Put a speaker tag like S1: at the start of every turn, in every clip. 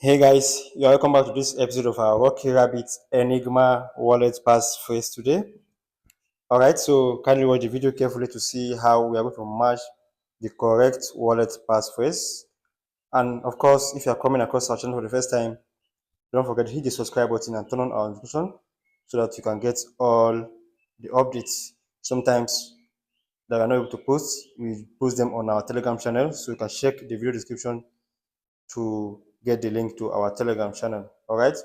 S1: Hey guys, you're welcome back to this episode of our Rocky Rabbit Enigma wallet passphrase today. Alright, so kindly watch the video carefully to see how we are going to match the correct wallet passphrase. And of course, if you are coming across our channel for the first time, don't forget to hit the subscribe button and turn on our notification so that you can get all the updates. Sometimes that we are not able to post, we post them on our Telegram channel, so you can check the video description to get the link to our Telegram channel. All right.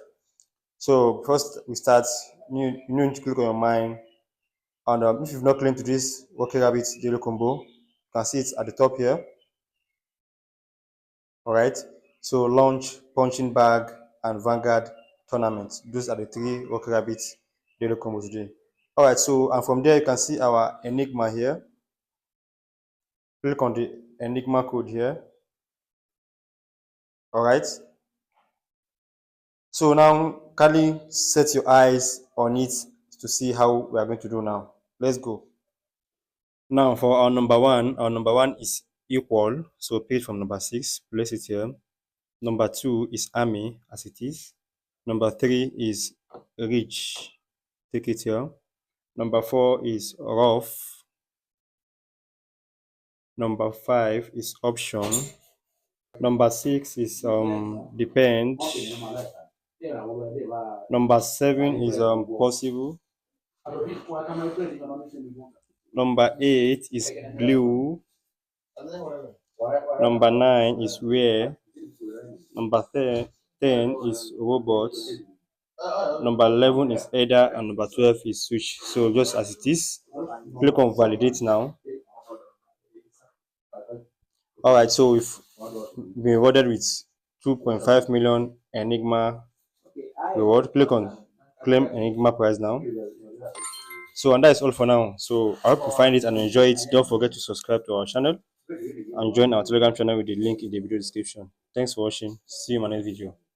S1: So first we start. You need to click on your mine, and if you've not claimed to this Rocky Rabbit daily combo, you can see it at the top here. All right. So launch, punching bag, and Vanguard tournament. Those are the three Rocky Rabbit daily combos today. All right. So and from there you can see our enigma here. Click on the enigma code here. All right. So now kindly set your eyes on it to see how we are going to do now. Let's go. Now for our number one is equal. So page from number 6, place it here. Number 2 is army as it is. Number 3 is rich. Take it here. Number 4 is rough. Number 5 is option. Number 6 is depend. Number 7 is possible. Number 8 is blue. Number 9 is rare. Number 10 is robot. Number 11 is either, and number 12 is switch. So just as it is, click on validate now. All right, so we've been rewarded with 2.5 million enigma reward. Click on claim enigma prize now. So and that is all for now. So I hope you find it and enjoy it. Don't forget to subscribe to our channel and join our Telegram channel with the link in the video description. Thanks for watching. See you in my next video.